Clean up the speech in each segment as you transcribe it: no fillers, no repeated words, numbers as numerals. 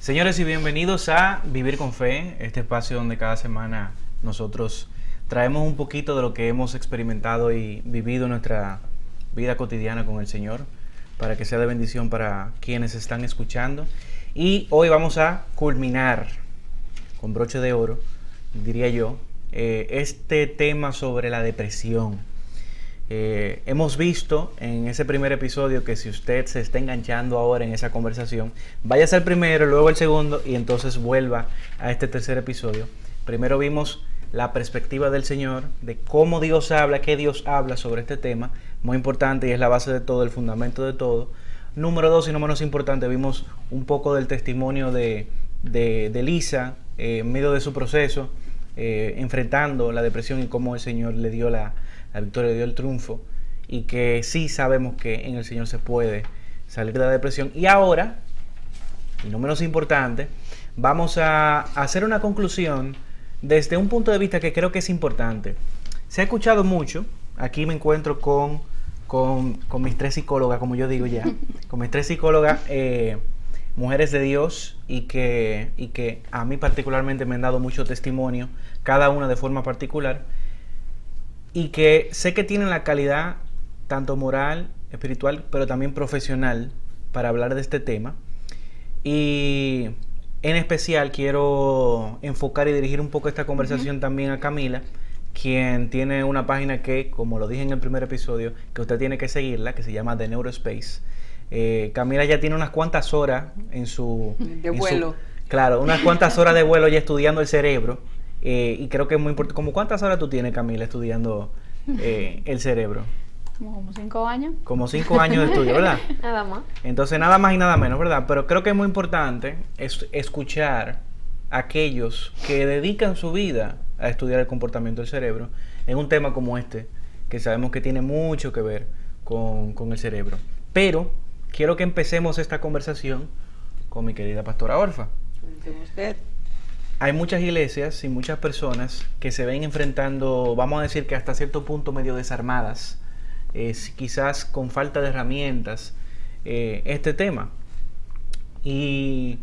Señores, y bienvenidos a Vivir con Fe, este espacio donde cada semana nosotros traemos un poquito de lo que hemos experimentado y vivido en nuestra vida cotidiana con el Señor, para que sea de bendición para quienes están escuchando. Y hoy vamos a culminar con broche de oro, diría yo, este tema sobre la depresión. Hemos visto en ese primer episodio que si usted se está enganchando ahora en esa conversación, váyase al primero, luego al segundo y entonces vuelva a este tercer episodio. Primero vimos la perspectiva del Señor, de cómo Dios habla, qué Dios habla sobre este tema, muy importante y es la base de todo, el fundamento de todo. Número 2, y no menos importante, vimos un poco del testimonio de Lisa en medio de su proceso, enfrentando la depresión y cómo el Señor le dio la victoria, le dio el triunfo, y que sí sabemos que en el Señor se puede salir de la depresión. Y ahora, y no menos importante, vamos a hacer una conclusión desde un punto de vista que creo que es importante. Se ha escuchado mucho, aquí me encuentro con mis tres psicólogas, como yo digo ya, con mis tres psicólogas, mujeres de Dios, y que a mí particularmente me han dado mucho testimonio, cada una de forma particular, y que sé que tienen la calidad tanto moral, espiritual, pero también profesional para hablar de este tema. Y en especial quiero enfocar y dirigir un poco esta conversación también a Camila, quien tiene una página que, como lo dije en el primer episodio, que usted tiene que seguirla, que se llama The Neurospace. Camila ya tiene unas cuantas horas en su... De vuelo. Claro, unas cuantas horas de vuelo ya estudiando el cerebro. Y creo que es muy importante. ¿Cómo cuántas horas tú tienes, Camila, estudiando el cerebro? Como 5 años. Como 5 años de estudio, ¿verdad? Nada más. Entonces, nada más y nada menos, ¿verdad? Pero creo que es muy importante escuchar a aquellos que dedican su vida a estudiar el comportamiento del cerebro en un tema como este, que sabemos que tiene mucho que ver con el cerebro. Pero quiero que empecemos esta conversación con mi querida pastora Orfa. Usted. Hay muchas iglesias y muchas personas que se ven enfrentando, vamos a decir que hasta cierto punto medio desarmadas, quizás con falta de herramientas, este tema. Y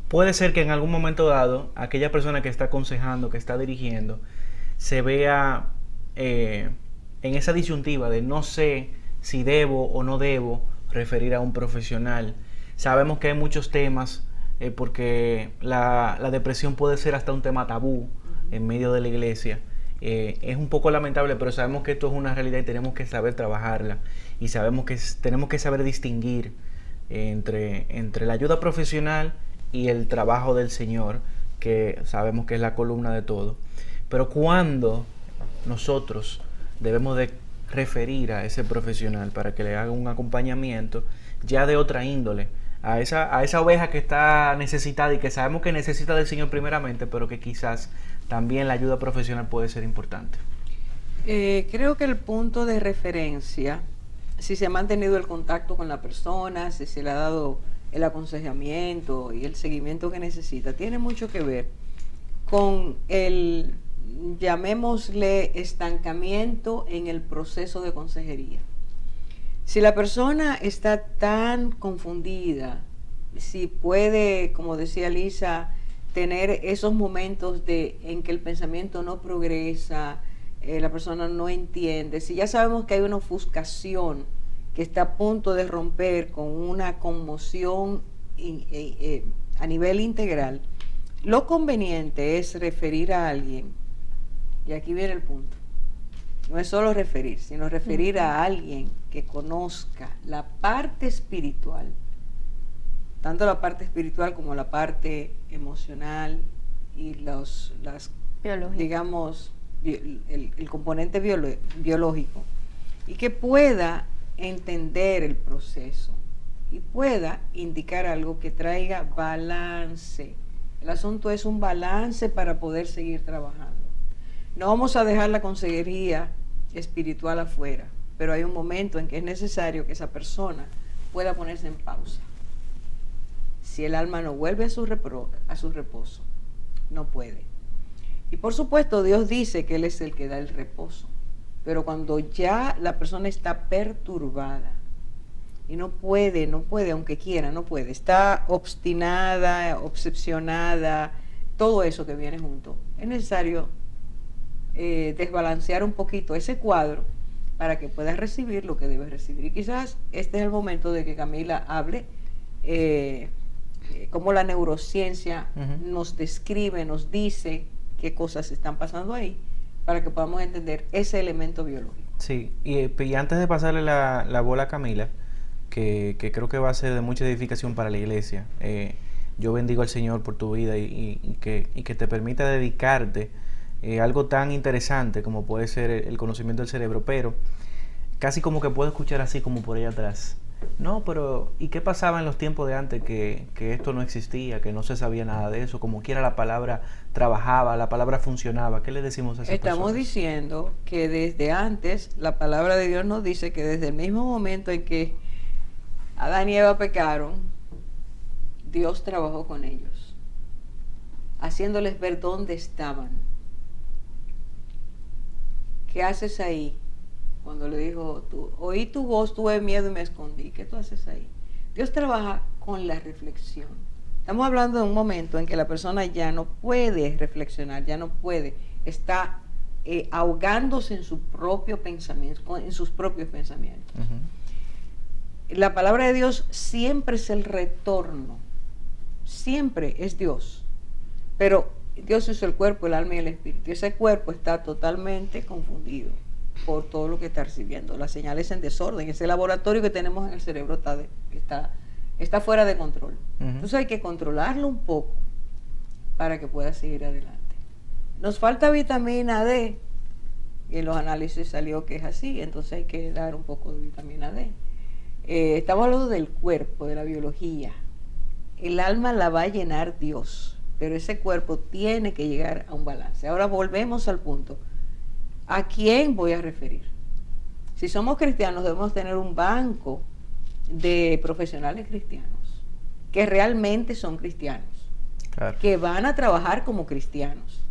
puede ser que en algún momento dado, aquella persona que está aconsejando, que está dirigiendo, se vea en esa disyuntiva de no sé si debo o no debo referir a un profesional. Sabemos que hay muchos temas, porque la depresión puede ser hasta un tema tabú en medio de la iglesia. Es un poco lamentable, pero sabemos que esto es una realidad y tenemos que saber trabajarla. Y sabemos que tenemos que saber distinguir entre la ayuda profesional y el trabajo del Señor, que sabemos que es la columna de todo. Pero cuando nosotros debemos de referir a ese profesional para que le haga un acompañamiento ya de otra índole, a esa oveja que está necesitada y que sabemos que necesita del Señor primeramente, pero que quizás también la ayuda profesional puede ser importante. Creo que el punto de referencia, si se ha mantenido el contacto con la persona, si se le ha dado el aconsejamiento y el seguimiento que necesita, tiene mucho que ver con el, llamémosle, estancamiento en el proceso de consejería. Si la persona está tan confundida, si puede, como decía Lisa, tener esos momentos en que el pensamiento no progresa, la persona no entiende, si ya sabemos que hay una ofuscación que está a punto de romper con una conmoción a nivel integral, lo conveniente es referir a alguien, y aquí viene el punto. No es solo referir, sino referir a alguien que conozca la parte espiritual, tanto la parte espiritual como la parte emocional y digamos, el componente biológico, y que pueda entender el proceso y pueda indicar algo que traiga balance. El asunto es un balance para poder seguir trabajando. No vamos a dejar la consejería espiritual afuera, pero hay un momento en que es necesario que esa persona pueda ponerse en pausa. Si el alma no vuelve a su reposo, no puede. Y por supuesto Dios dice que Él es el que da el reposo, pero cuando ya la persona está perturbada, y no puede, aunque quiera, no puede. Está obstinada, obsesionada, todo eso que viene junto. Es necesario desbalancear un poquito ese cuadro para que puedas recibir lo que debes recibir. Y quizás este es el momento de que Camila hable cómo la neurociencia nos describe, nos dice qué cosas están pasando ahí, para que podamos entender ese elemento biológico. Sí, y antes de pasarle la bola a Camila, que creo que va a ser de mucha edificación para la iglesia, yo bendigo al Señor por tu vida y que te permita dedicarte a algo tan interesante como puede ser el conocimiento del cerebro, pero casi como que puedo escuchar así como por ahí atrás. No, pero ¿y qué pasaba en los tiempos de antes que esto no existía, que no se sabía nada de eso? Como quiera la palabra trabajaba, la palabra funcionaba. ¿Qué le decimos a esas personas? Estamos diciendo que desde antes la palabra de Dios nos dice que desde el mismo momento en que Adán y Eva pecaron, Dios trabajó con ellos, haciéndoles ver dónde estaban. ¿Qué haces ahí? Cuando le dijo, oí tu voz, tuve miedo y me escondí. ¿Qué tú haces ahí? Dios trabaja con la reflexión. Estamos hablando de un momento en que la persona ya no puede reflexionar, ya no puede, está ahogándose en su propio pensamiento, en sus propios pensamientos. La palabra de Dios siempre es el retorno, siempre es Dios, pero Dios hizo el cuerpo, el alma y el espíritu. Ese cuerpo está totalmente confundido por todo lo que está recibiendo, las señales en desorden. Ese laboratorio que tenemos en el cerebro está fuera de control. Entonces hay que controlarlo un poco para que pueda seguir adelante. Nos falta vitamina D y en los análisis salió que es así, entonces hay que dar un poco de vitamina D. Estamos hablando del cuerpo, de la biología. El alma la va a llenar Dios, pero ese cuerpo tiene que llegar a un balance. Ahora volvemos al punto. ¿A quién voy a referir? Si somos cristianos, debemos tener un banco de profesionales cristianos que realmente son cristianos, claro, que van a trabajar como cristianos,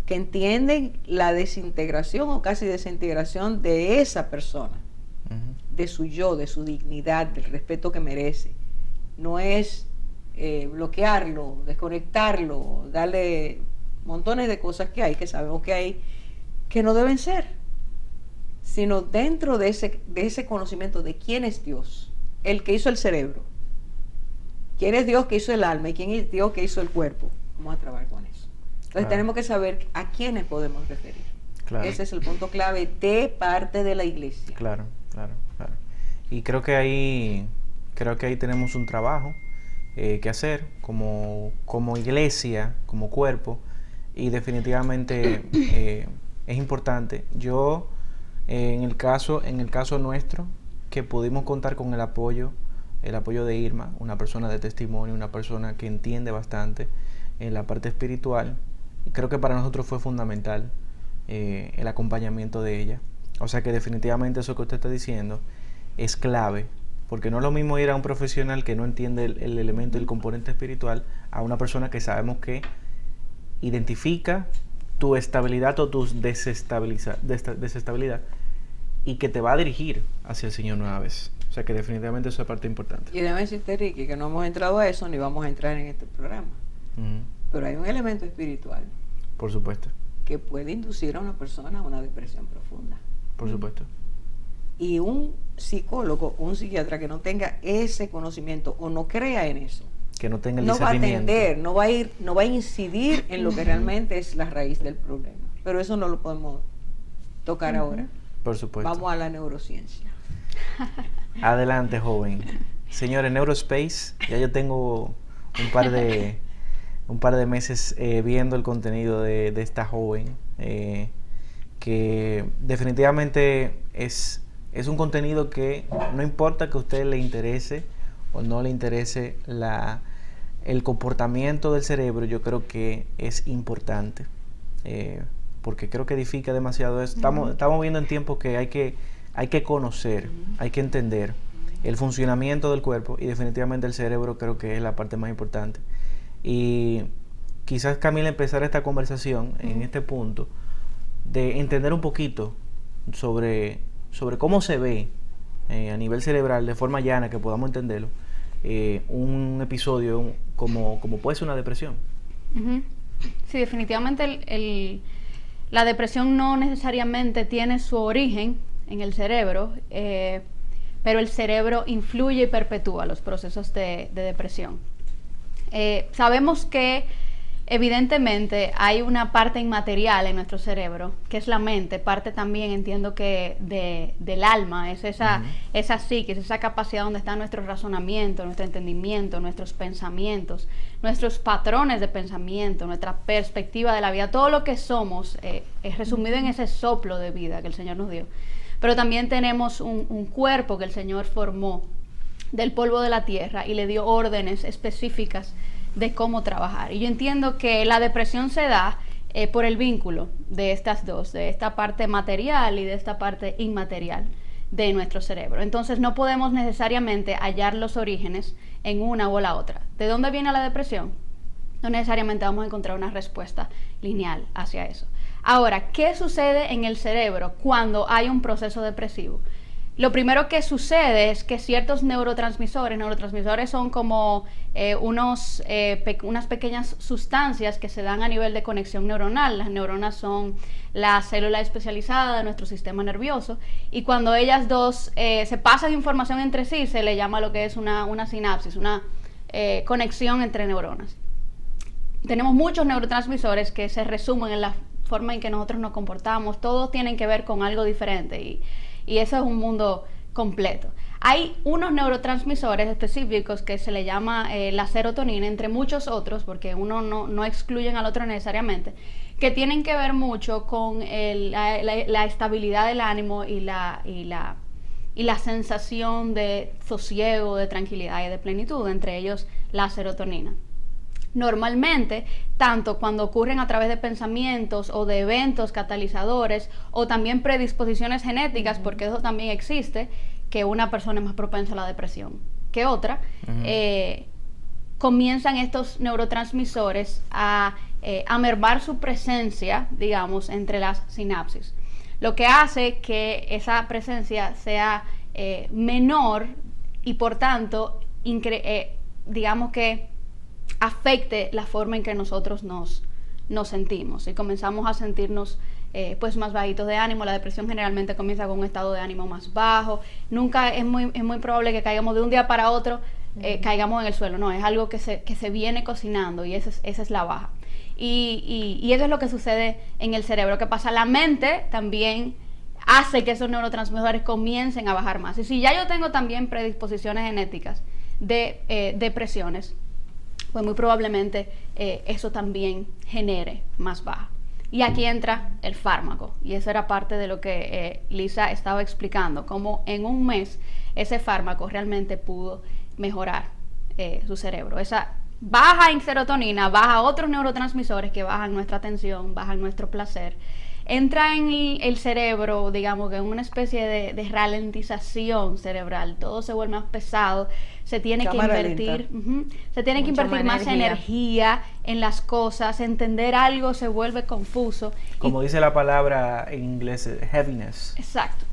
que entienden la desintegración o casi desintegración de esa persona, de su yo, de su dignidad, del respeto que merece. No es bloquearlo, desconectarlo, darle montones de cosas que hay, que sabemos que hay, que no deben ser, sino dentro de ese conocimiento de quién es Dios, el que hizo el cerebro, quién es Dios que hizo el alma y quién es Dios que hizo el cuerpo. Vamos a trabajar con eso. Entonces claro, tenemos que saber a quiénes podemos referir. Claro. Ese es el punto clave de parte de la iglesia. Claro. Y creo que ahí tenemos un trabajo que hacer como iglesia, como cuerpo, y definitivamente es importante. Yo, en el caso nuestro, que pudimos contar con el apoyo de Irma, una persona de testimonio, una persona que entiende bastante en la parte espiritual, y creo que para nosotros fue fundamental el acompañamiento de ella. O sea que definitivamente eso que usted está diciendo es clave, porque no es lo mismo ir a un profesional que no entiende el elemento, el componente espiritual, a una persona que sabemos que identifica tu estabilidad o tu desestabilidad y que te va a dirigir hacia el Señor nueva vez. O sea que definitivamente eso es parte importante. Y déjame decirte, Ricky, que no hemos entrado a eso ni vamos a entrar en este programa. Pero hay un elemento espiritual. Por supuesto. Que puede inducir a una persona a una depresión profunda. Por supuesto. Y un psicólogo, un psiquiatra que no tenga ese conocimiento o no crea en eso, que no tenga el no va a discernimiento, atender, no va a incidir en lo que realmente es la raíz del problema. Pero eso no lo podemos tocar ahora. Por supuesto. Vamos a la neurociencia. Adelante, joven. Señores, Neurospace, ya yo tengo un par de meses viendo el contenido de esta joven, que definitivamente es un contenido que no importa que a usted le interese o no le interese el comportamiento del cerebro, yo creo que es importante, porque creo que edifica demasiado. Estamos viviendo en tiempos que hay que conocer, hay que entender el funcionamiento del cuerpo, y definitivamente el cerebro creo que es la parte más importante. Y quizás, Camila, empezar esta conversación en este punto de entender un poquito sobre cómo se ve a nivel cerebral, de forma llana, que podamos entenderlo, un episodio como puede ser una depresión. Ujú. Sí, definitivamente la depresión no necesariamente tiene su origen en el cerebro, pero el cerebro influye y perpetúa los procesos de depresión. Sabemos que evidentemente hay una parte inmaterial en nuestro cerebro, que es la mente, parte también entiendo que del alma, es esa psiquis, esa capacidad donde está nuestro razonamiento, nuestro entendimiento, nuestros pensamientos, nuestros patrones de pensamiento, nuestra perspectiva de la vida, todo lo que somos es resumido en ese soplo de vida que el Señor nos dio. Pero también tenemos un cuerpo que el Señor formó del polvo de la tierra y le dio órdenes específicas de cómo trabajar. Y yo entiendo que la depresión se da por el vínculo de estas dos, de esta parte material y de esta parte inmaterial de nuestro cerebro. Entonces no podemos necesariamente hallar los orígenes en una o la otra. ¿De dónde viene la depresión? No necesariamente vamos a encontrar una respuesta lineal hacia eso. Ahora, ¿qué sucede en el cerebro cuando hay un proceso depresivo? Lo primero que sucede es que ciertos neurotransmisores son como unas pequeñas sustancias que se dan a nivel de conexión neuronal. Las neuronas son la célula especializada de nuestro sistema nervioso y cuando ellas dos se pasan información entre sí, se le llama lo que es una sinapsis, una conexión entre neuronas. Tenemos muchos neurotransmisores que se resumen en la forma en que nosotros nos comportamos. Todos tienen que ver con algo diferente y eso es un mundo completo. Hay unos neurotransmisores específicos que se le llama la serotonina, entre muchos otros, porque uno no excluyen al otro necesariamente, que tienen que ver mucho con la estabilidad del ánimo y la sensación de sosiego, de tranquilidad y de plenitud, entre ellos la serotonina. Normalmente, tanto cuando ocurren a través de pensamientos o de eventos catalizadores o también predisposiciones genéticas, porque eso también existe, que una persona es más propensa a la depresión que otra, comienzan estos neurotransmisores a mermar su presencia, digamos, entre las sinapsis. Lo que hace que esa presencia sea menor y por tanto, digamos que afecte la forma en que nosotros nos sentimos y comenzamos a sentirnos pues más bajitos de ánimo. La depresión generalmente comienza con un estado de ánimo más bajo. Nunca es muy probable que caigamos de un día para otro, caigamos en el suelo. No, es algo que se viene cocinando y esa es la baja. Y eso es lo que sucede en el cerebro. ¿Qué pasa? La mente también hace que esos neurotransmisores comiencen a bajar más. Y si ya yo tengo también predisposiciones genéticas de depresiones, pues muy probablemente eso también genere más baja. Y aquí entra el fármaco, y eso era parte de lo que Lisa estaba explicando, cómo en un mes ese fármaco realmente pudo mejorar su cerebro. Esa baja en serotonina, baja otros neurotransmisores que bajan nuestra atención, bajan nuestro placer, entra en el cerebro, digamos que en una especie de ralentización cerebral, todo se vuelve más pesado, se tiene que invertir, se tiene que invertir más energía en las cosas, entender algo se vuelve confuso. Como dice la palabra en inglés, heaviness. Exacto.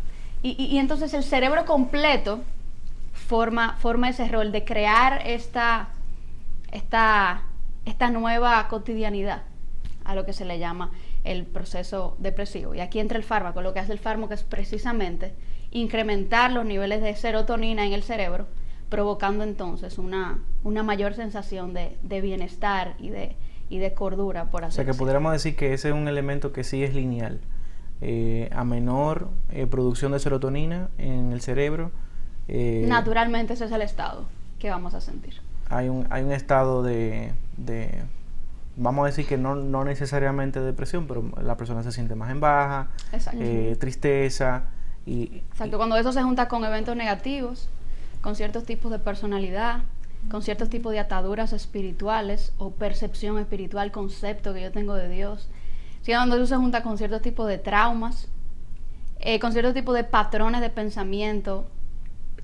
Y entonces el cerebro completo forma ese rol de crear esta nueva cotidianidad, a lo que se le llama el proceso depresivo. Y aquí entra el fármaco. Lo que hace el fármaco es precisamente incrementar los niveles de serotonina en el cerebro, provocando entonces una mayor sensación de bienestar y de cordura, por así decirlo. O sea que podríamos decir que ese es un elemento que sí es lineal. A menor producción de serotonina en el cerebro, naturalmente ese es el estado que vamos a sentir. Hay un estado de vamos a decir que no necesariamente depresión, pero la persona se siente más en baja, tristeza. Exacto, cuando eso se junta con eventos negativos, con ciertos tipos de personalidad, con ciertos tipos de ataduras espirituales o percepción espiritual, concepto que yo tengo de Dios, cuando eso se junta con ciertos tipos de traumas, con ciertos tipos de patrones de pensamiento,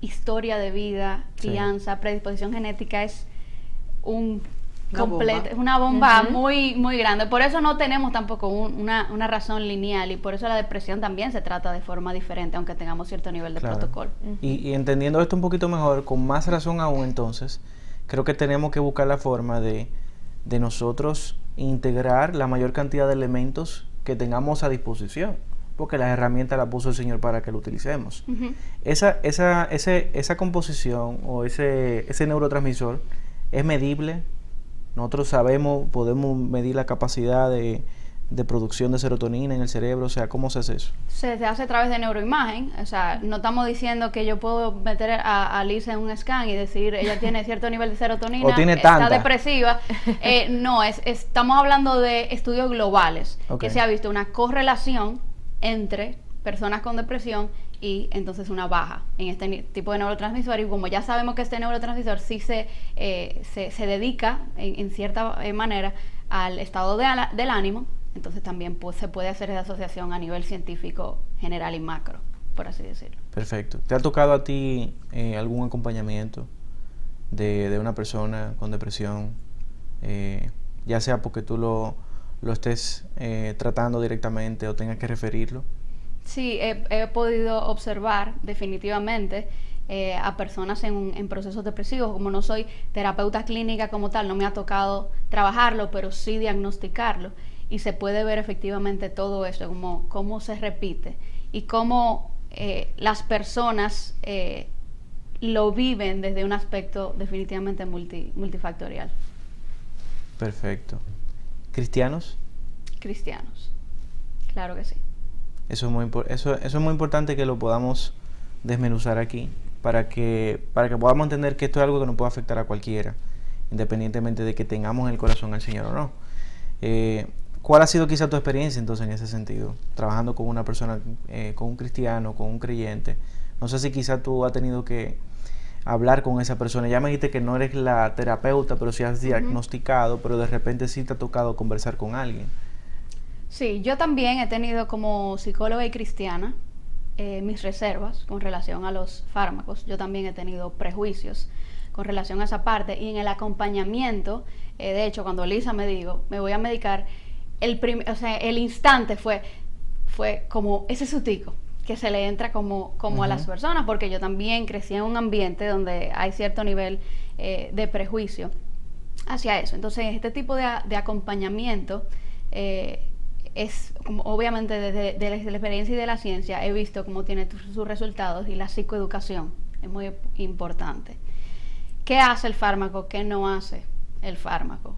historia de vida, crianza, predisposición genética, es un completa, es una bomba muy, muy grande. Por eso no tenemos tampoco una razón lineal y por eso la depresión también se trata de forma diferente, aunque tengamos cierto nivel de protocolo. Y entendiendo esto un poquito mejor, con más razón aún entonces, creo que tenemos que buscar la forma de nosotros integrar la mayor cantidad de elementos que tengamos a disposición, porque las herramientas las puso el Señor para que lo utilicemos. Esa composición o ese neurotransmisor es medible. Nosotros sabemos, podemos medir la capacidad de producción de serotonina en el cerebro. O sea, ¿cómo se hace eso? Se hace a través de neuroimagen. O sea, no estamos diciendo que yo puedo meter a Lisa en un scan y decir ella tiene cierto nivel de serotonina, o tiene está tanta. depresiva. No, estamos hablando de estudios globales, que se ha visto una correlación entre personas con depresión y entonces una baja en este tipo de neurotransmisor. Y como ya sabemos que este neurotransmisor sí se dedica en cierta manera al estado del ánimo, entonces también se puede hacer esa asociación a nivel científico general y macro, por así decirlo. Perfecto. ¿Te ha tocado a ti algún acompañamiento de una persona con depresión, ya sea porque tú lo estés tratando directamente o tengas que referirlo? Sí, he podido observar definitivamente a personas en procesos depresivos. Como no soy terapeuta clínica como tal, no me ha tocado trabajarlo, pero sí diagnosticarlo. Y se puede ver efectivamente todo eso, cómo se repite y cómo las personas lo viven desde un aspecto definitivamente multifactorial. Perfecto. ¿Cristianos? Cristianos, claro que sí. Eso es muy importante que lo podamos desmenuzar aquí para que podamos entender que esto es algo que nos puede afectar a cualquiera, independientemente de que tengamos en el corazón al Señor o no. ¿Cuál ha sido quizá tu experiencia entonces en ese sentido? Trabajando con una persona, con un cristiano, con un creyente. No sé si quizá tú has tenido que hablar con esa persona. Ya me dijiste que no eres la terapeuta, pero sí has diagnosticado, pero de repente sí te ha tocado conversar con alguien. Sí, yo también he tenido como psicóloga y cristiana mis reservas con relación a los fármacos. Yo también he tenido prejuicios con relación a esa parte. Y en el acompañamiento, de hecho, cuando Lisa me dijo, me voy a medicar, el instante fue como ese sustico que se le entra como a las personas, porque yo también crecí en un ambiente donde hay cierto nivel de prejuicio hacia eso. Entonces, este tipo de acompañamiento es, como, obviamente, desde la experiencia y de la ciencia, he visto cómo tiene sus resultados, y la psicoeducación es muy importante. ¿Qué hace el fármaco? ¿Qué no hace el fármaco?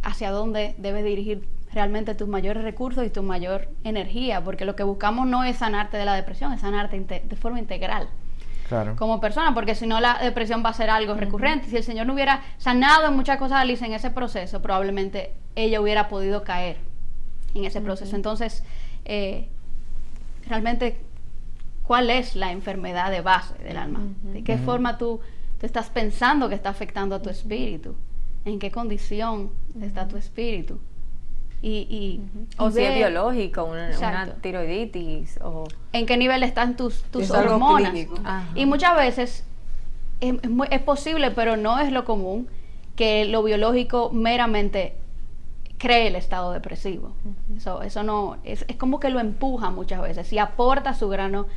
Hacia dónde debes dirigir realmente tus mayores recursos y tu mayor energía, porque lo que buscamos no es sanarte de la depresión, es sanarte de forma integral. Claro. Como persona, porque si no la depresión va a ser algo recurrente. Si el Señor no hubiera sanado en muchas cosas a Alice en ese proceso, probablemente ella hubiera podido caer en ese proceso. Entonces, realmente, ¿cuál es la enfermedad de base del alma? ¿De qué forma tú estás pensando que está afectando a tu espíritu? ¿En qué condición está tu espíritu? O si es biológico, una tiroiditis, o en qué nivel están tus es hormonas. Algo Y muchas veces es posible, pero no es lo común, que lo biológico meramente cree el estado depresivo. Eso no es como que lo empuja muchas veces y aporta su grano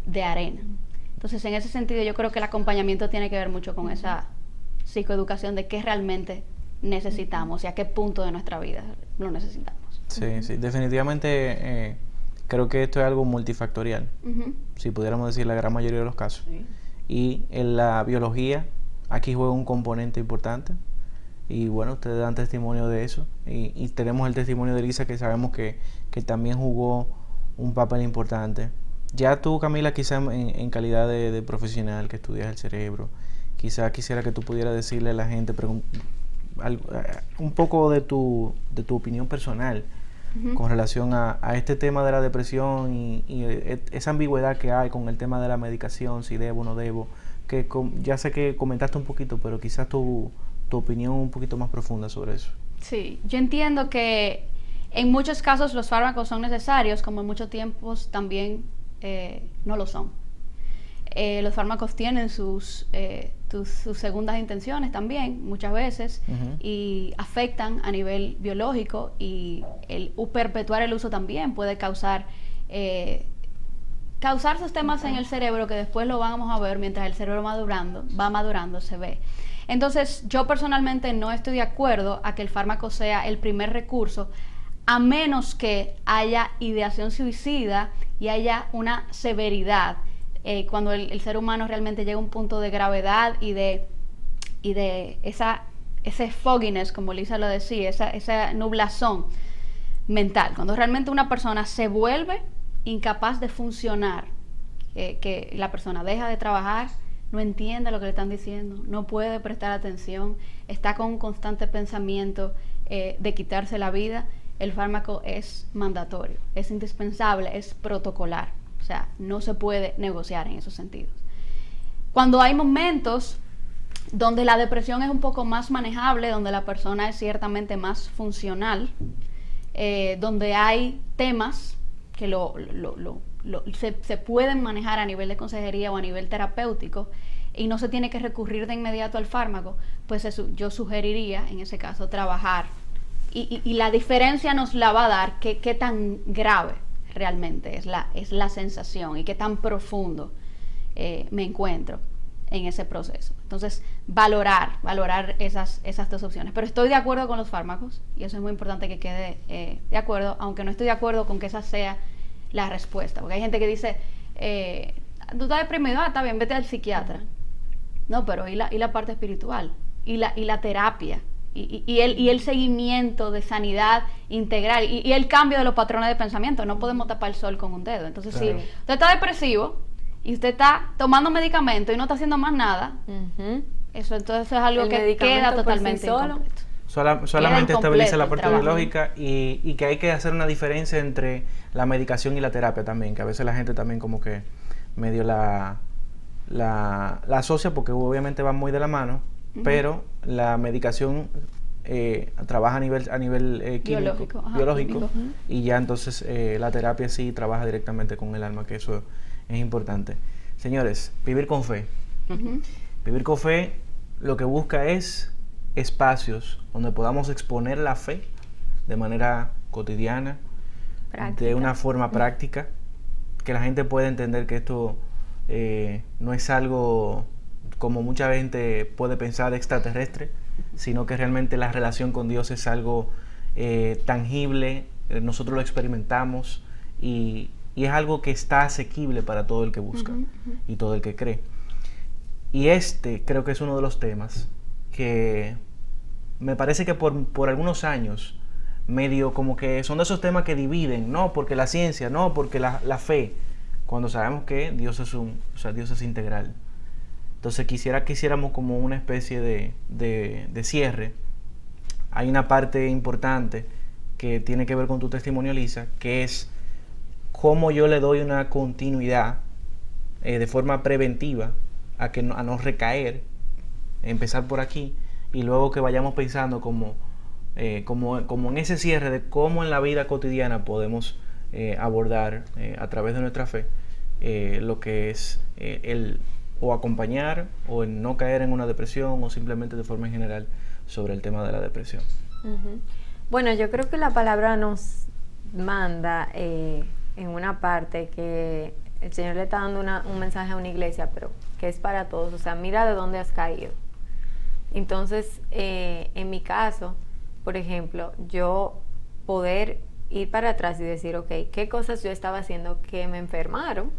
de arena. Entonces, en ese sentido, yo creo que el acompañamiento tiene que ver mucho con esa psicoeducación de qué realmente necesitamos y a qué punto de nuestra vida lo necesitamos. Sí, sí, definitivamente creo que esto es algo multifactorial, si pudiéramos decir la gran mayoría de los casos. Sí. Y en la biología aquí juega un componente importante, y bueno, ustedes dan testimonio de eso, y tenemos el testimonio de Lisa, que sabemos que también jugó un papel importante. Ya tú, Camila, quizá en calidad de profesional que estudias el cerebro, quizá quisiera que tú pudieras decirle a la gente un poco de tu opinión personal con relación a este tema de la depresión y esa ambigüedad que hay con el tema de la medicación, si debo o no debo, que ya sé que comentaste un poquito, pero quizás tu opinión un poquito más profunda sobre eso. Sí, yo entiendo que en muchos casos los fármacos son necesarios, como en muchos tiempos también no lo son. Los fármacos tienen sus segundas intenciones también, muchas veces, y afectan a nivel biológico, y el perpetuar el uso también puede causar sistemas en el cerebro que después lo vamos a ver mientras el cerebro va madurando, se ve. Entonces, yo personalmente no estoy de acuerdo a que el fármaco sea el primer recurso, a menos que haya ideación suicida y haya una severidad, cuando el ser humano realmente llega a un punto de gravedad y de ese fogginess, como Lisa lo decía, esa nublazón mental, cuando realmente una persona se vuelve incapaz de funcionar, que la persona deja de trabajar, no entiende lo que le están diciendo, no puede prestar atención, está con un constante pensamiento de quitarse la vida. El fármaco es mandatorio, es indispensable, es protocolar, o sea, no se puede negociar en esos sentidos. Cuando hay momentos donde la depresión es un poco más manejable, donde la persona es ciertamente más funcional, donde hay temas que se pueden manejar a nivel de consejería o a nivel terapéutico y no se tiene que recurrir de inmediato al fármaco, pues yo sugeriría en ese caso trabajar, y la diferencia nos la va a dar qué tan grave realmente es la sensación y qué tan profundo me encuentro en ese proceso. Entonces, valorar esas dos opciones. Pero estoy de acuerdo con los fármacos, y eso es muy importante que quede de acuerdo, aunque no estoy de acuerdo con que esa sea la respuesta. Porque hay gente que dice, tú estás deprimido, está bien, vete al psiquiatra. No, pero ¿y la parte espiritual? ¿Y la terapia? Y el seguimiento de sanidad integral y el cambio de los patrones de pensamiento. No podemos tapar el sol con un dedo. Entonces, si usted está depresivo y usted está tomando medicamento y no está haciendo más nada, eso entonces es algo que queda totalmente incompleto. Solamente estabiliza la parte biológica, y que hay que hacer una diferencia entre la medicación y la terapia también, que a veces la gente también como que medio la asocia, porque obviamente van muy de la mano, pero la medicación trabaja a nivel químico, biológico, y ya entonces la terapia sí trabaja directamente con el alma, que eso es importante. Señores, vivir con fe. Vivir con fe lo que busca es espacios donde podamos exponer la fe de manera cotidiana, de una forma práctica, que la gente pueda entender que esto no es algo como mucha gente puede pensar extraterrestre, sino que realmente la relación con Dios es algo tangible, nosotros lo experimentamos, y es algo que está asequible para todo el que busca y todo el que cree. Y creo que es uno de los temas que me parece que por algunos años medio como que son de esos temas que dividen, no porque la ciencia, no porque la fe, cuando sabemos que Dios es integral. Entonces quisiéramos como una especie de cierre. Hay una parte importante que tiene que ver con tu testimonio, Lisa, que es cómo yo le doy una continuidad de forma preventiva a no recaer, empezar por aquí, y luego que vayamos pensando como en ese cierre de cómo en la vida cotidiana podemos abordar a través de nuestra fe lo que es o acompañar o en no caer en una depresión, o simplemente de forma general sobre el tema de la depresión. Bueno, yo creo que la palabra nos manda en una parte que el Señor le está dando un mensaje a una iglesia, pero que es para todos. O sea, mira de dónde has caído. Entonces, en mi caso, por ejemplo, yo poder ir para atrás y decir, ok, ¿qué cosas yo estaba haciendo que me enfermaron?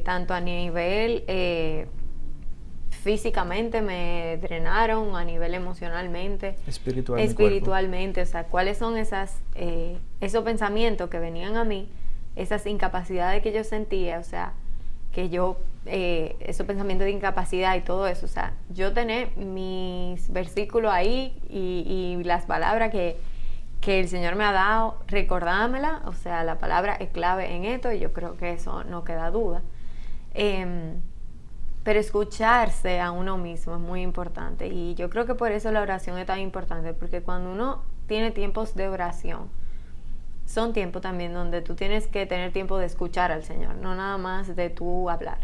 Tanto a nivel físicamente me drenaron, a nivel emocionalmente, espiritualmente. O sea, ¿cuáles son esos pensamientos que venían a mí, esas incapacidades que yo sentía? O sea, que yo, esos pensamientos de incapacidad y todo eso, o sea, yo tener mis versículos ahí y las palabras que el Señor me ha dado, recordármela. O sea, la palabra es clave en esto, y yo creo que eso no queda duda. Pero escucharse a uno mismo es muy importante, y yo creo que por eso la oración es tan importante, porque cuando uno tiene tiempos de oración, son tiempos también donde tú tienes que tener tiempo de escuchar al Señor, no nada más de tú hablar.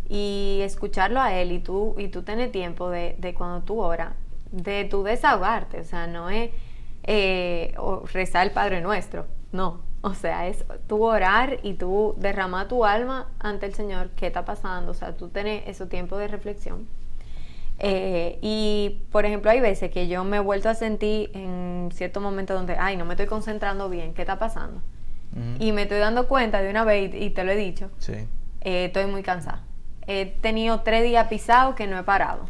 y escucharlo a Él y tú tener tiempo de cuando tú oras, de tú desahogarte, o sea, no es rezar el Padre Nuestro, no, o sea, es tú orar y tú derramar tu alma ante el Señor, qué está pasando, o sea, tú tener ese tiempo de reflexión. Y por ejemplo, hay veces que yo me he vuelto a sentir en ciertos momentos donde, ay, no me estoy concentrando bien, ¿qué está pasando? Y me estoy dando cuenta de una vez, y te lo he dicho, sí. Estoy muy cansada. He tenido 3 días pisados que no he parado.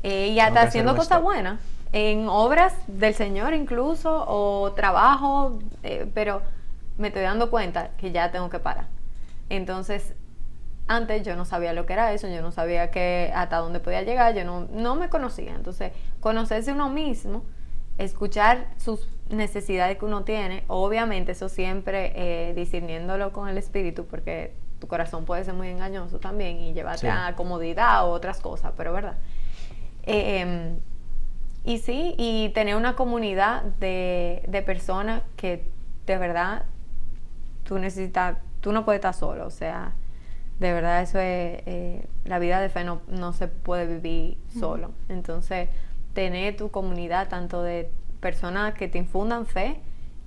Y hasta haciendo cosas buenas, en obras del Señor incluso, o trabajo, pero me estoy dando cuenta que ya tengo que parar. Entonces, antes yo no sabía lo que era eso, yo no sabía hasta dónde podía llegar, yo no me conocía. Entonces, conocerse uno mismo, escuchar sus necesidades que uno tiene, obviamente eso siempre discerniéndolo con el espíritu, porque tu corazón puede ser muy engañoso también y llevarte a comodidad o otras cosas, pero verdad. Y sí, y tener una comunidad de personas que de verdad tú no puedes estar solo, o sea, de verdad eso es, la vida de fe no se puede vivir solo. Entonces, tener tu comunidad tanto de personas que te infundan fe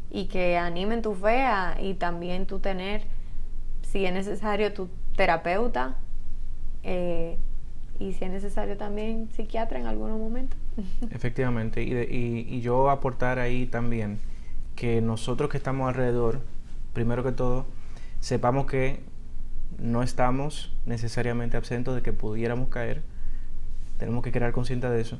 y que animen tu fe y también tú tener, si es necesario, tu terapeuta y si es necesario también psiquiatra en algunos momentos. Efectivamente, y yo aportar ahí también que nosotros que estamos alrededor, primero que todo, sepamos que no estamos necesariamente absentos de que pudiéramos caer, tenemos que quedar conscientes de eso.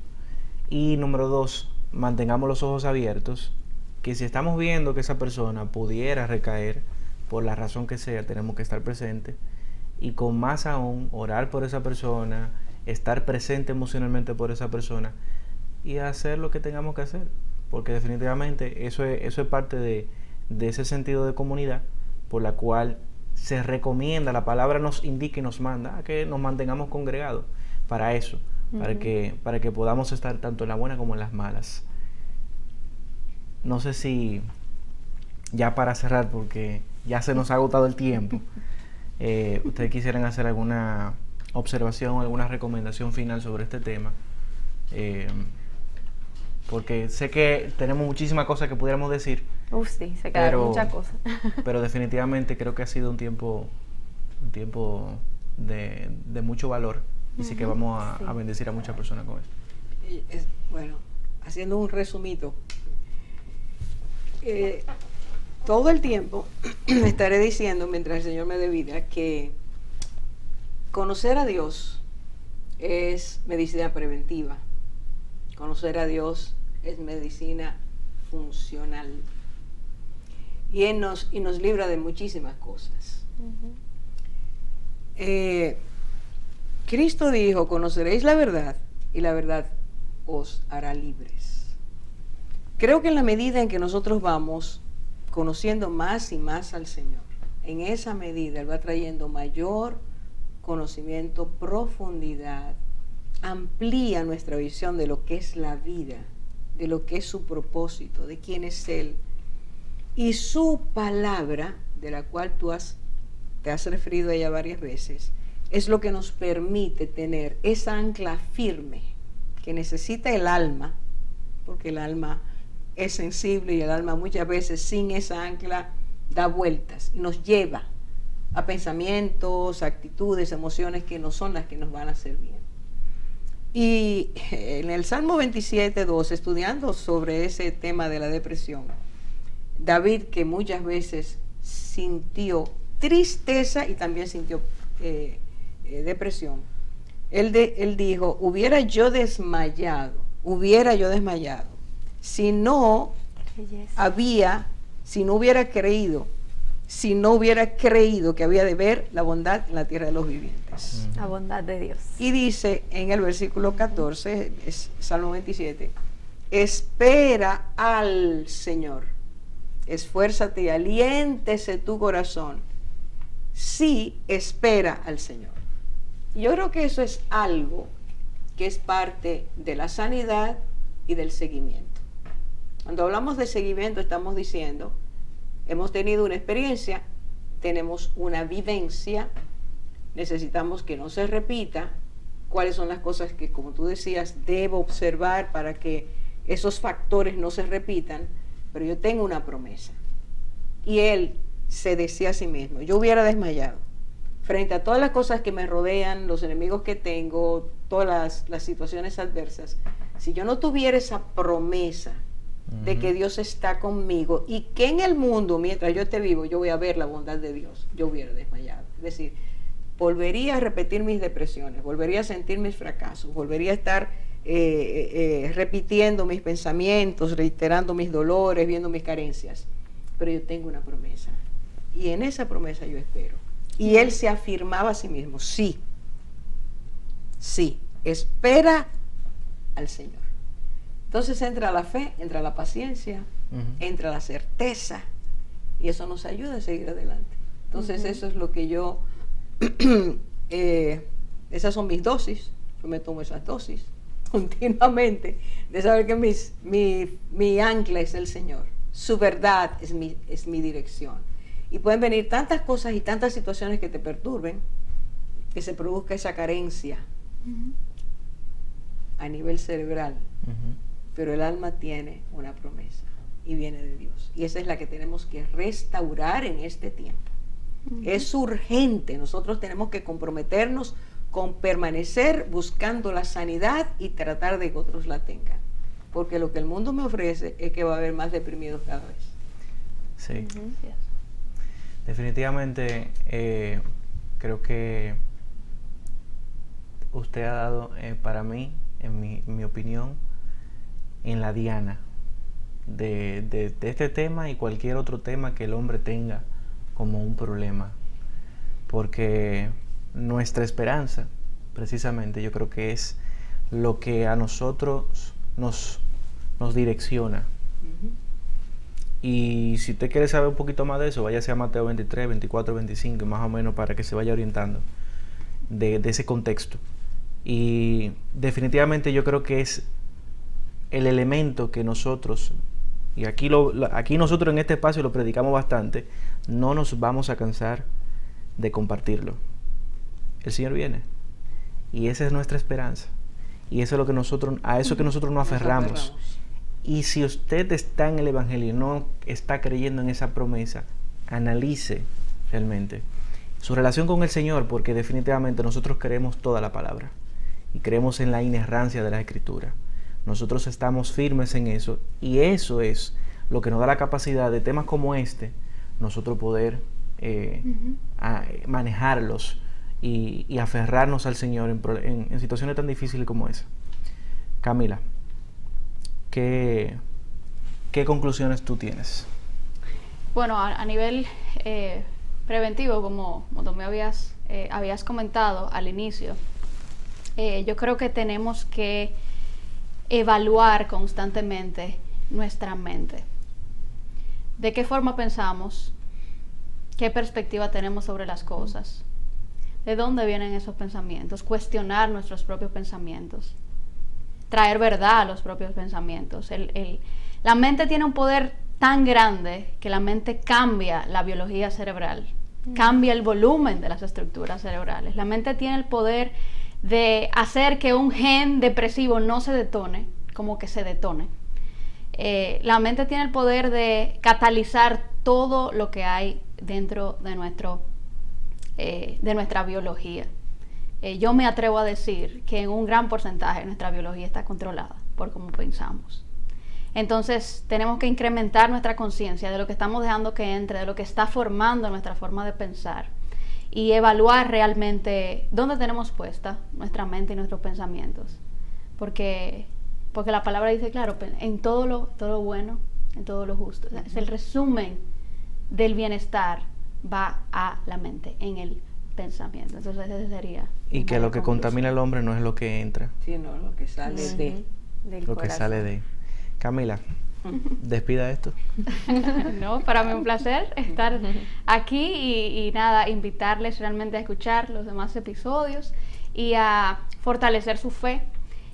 Y número 2, mantengamos los ojos abiertos, que si estamos viendo que esa persona pudiera recaer, por la razón que sea, tenemos que estar presentes, y con más aún, orar por esa persona, estar presente emocionalmente por esa persona, y hacer lo que tengamos que hacer, porque definitivamente eso es parte de ese sentido de comunidad, por la cual se recomienda, la palabra nos indica y nos manda a que nos mantengamos congregados para eso, para que podamos estar tanto en la buena como en las malas. No sé si, ya para cerrar, porque ya se nos ha agotado el tiempo, ustedes quisieran hacer alguna observación o alguna recomendación final sobre este tema, porque sé que tenemos muchísimas cosas que pudiéramos decir. Sí, se quedaron muchas cosas. Pero definitivamente creo que ha sido un tiempo de mucho valor, y sí que vamos a bendecir a muchas personas con esto. Bueno, haciendo un resumito, todo el tiempo me estaré diciendo, mientras el Señor me dé vida, que conocer a Dios es medicina preventiva. Conocer a Dios es medicina funcional. Y nos libra de muchísimas cosas. Cristo dijo, conoceréis la verdad y la verdad os hará libres. Creo que en la medida en que nosotros vamos conociendo más y más al Señor, en esa medida Él va trayendo mayor conocimiento, profundidad, amplía nuestra visión de lo que es la vida, de lo que es su propósito, de quién es Él. Y su palabra, de la cual te has referido a ella varias veces, es lo que nos permite tener esa ancla firme que necesita el alma, porque el alma es sensible y el alma muchas veces sin esa ancla da vueltas y nos lleva a pensamientos, actitudes, emociones que no son las que nos van a hacer bien. Y en el Salmo 27:2, estudiando sobre ese tema de la depresión, David, que muchas veces sintió tristeza y también sintió depresión, él dijo, hubiera yo desmayado, si no hubiera creído que había de ver la bondad en la tierra de los vivientes. La bondad de Dios. Y dice en el versículo 14, es Salmo 27, espera al Señor, esfuérzate y aliéntese tu corazón, sí, espera al Señor. Y yo creo que eso es algo que es parte de la sanidad y del seguimiento. Cuando hablamos de seguimiento estamos diciendo, hemos tenido una experiencia, tenemos una vivencia, necesitamos que no se repita, cuáles son las cosas que, como tú decías, debo observar para que esos factores no se repitan, pero yo tengo una promesa. Y él se decía a sí mismo, yo hubiera desmayado frente a todas las cosas que me rodean, los enemigos que tengo, todas las situaciones adversas. Si yo no tuviera esa promesa de que Dios está conmigo y que en el mundo, mientras yo esté vivo, yo voy a ver la bondad de Dios, yo hubiera desmayado. Es decir, volvería a repetir mis depresiones, volvería a sentir mis fracasos, volvería a estar repitiendo mis pensamientos, reiterando mis dolores, viendo mis carencias. Pero yo tengo una promesa y en esa promesa yo espero. Y él se afirmaba a sí mismo, sí, espera al Señor. Entonces entra la fe, entra la paciencia, entra la certeza, y eso nos ayuda a seguir adelante. Entonces eso es lo que yo, esas son mis dosis, yo me tomo esas dosis continuamente, de saber que mi ancla es el Señor, su verdad es mi dirección. Y pueden venir tantas cosas y tantas situaciones que te perturben, que se produzca esa carencia a nivel cerebral. Pero el alma tiene una promesa y viene de Dios. Y esa es la que tenemos que restaurar en este tiempo. Es urgente, nosotros tenemos que comprometernos con permanecer buscando la sanidad y tratar de que otros la tengan. Porque lo que el mundo me ofrece es que va a haber más deprimidos cada vez. Sí. Definitivamente creo que usted ha dado para mí, en mi opinión, en la diana de este tema y cualquier otro tema que el hombre tenga como un problema, porque nuestra esperanza precisamente yo creo que es lo que a nosotros nos direcciona. Y si usted quiere saber un poquito más de eso, váyase a Mateo 23, 24, 25, más o menos, para que se vaya orientando de ese contexto. Y definitivamente yo creo que es el elemento que nosotros, y aquí nosotros en este espacio lo predicamos bastante, no nos vamos a cansar de compartirlo. El Señor viene, y esa es nuestra esperanza, y eso es lo que a eso que nosotros nos aferramos. Y si usted está en el Evangelio y no está creyendo en esa promesa, analice realmente su relación con el Señor, porque definitivamente nosotros creemos toda la palabra y creemos en la inerrancia de la Escritura. Nosotros estamos firmes en eso, y eso es lo que nos da la capacidad de temas como este, nosotros poder manejarlos y aferrarnos al Señor en situaciones tan difíciles como esa. Camila, ¿qué conclusiones tú tienes? Bueno, a nivel preventivo, como tú me habías comentado al inicio, yo creo que tenemos que evaluar constantemente nuestra mente. ¿De qué forma pensamos? ¿Qué perspectiva tenemos sobre las cosas? ¿De dónde vienen esos pensamientos? Cuestionar nuestros propios pensamientos. Traer verdad a los propios pensamientos. La mente tiene un poder tan grande que la mente cambia la biología cerebral, cambia el volumen de las estructuras cerebrales. La mente tiene el poder de hacer que un gen depresivo no se detone, como que se detone. La mente tiene el poder de catalizar todo lo que hay dentro de nuestra biología. Yo me atrevo a decir que en un gran porcentaje nuestra biología está controlada por cómo pensamos. Entonces tenemos que incrementar nuestra conciencia de lo que estamos dejando que entre, de lo que está formando nuestra forma de pensar, y evaluar realmente dónde tenemos puesta nuestra mente y nuestros pensamientos. Porque la palabra dice claro, en todo lo bueno, en todo lo justo. Es el resumen del bienestar, va a la mente, en el pensamiento. Entonces ese sería. Y que lo que contamina al hombre no es lo que entra, sino lo que sale del lo corazón. que sale de. Camila, despida esto. No, para mí un placer estar aquí y nada, invitarles realmente a escuchar los demás episodios y a fortalecer su fe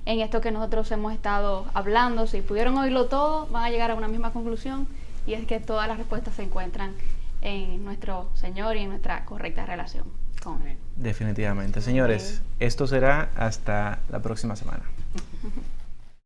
en esto que nosotros hemos estado hablando. Si pudieron oírlo todo, van a llegar a una misma conclusión, y es que todas las respuestas se encuentran en nuestro Señor y en nuestra correcta relación. con Él. Definitivamente. Señores, esto será hasta la próxima semana.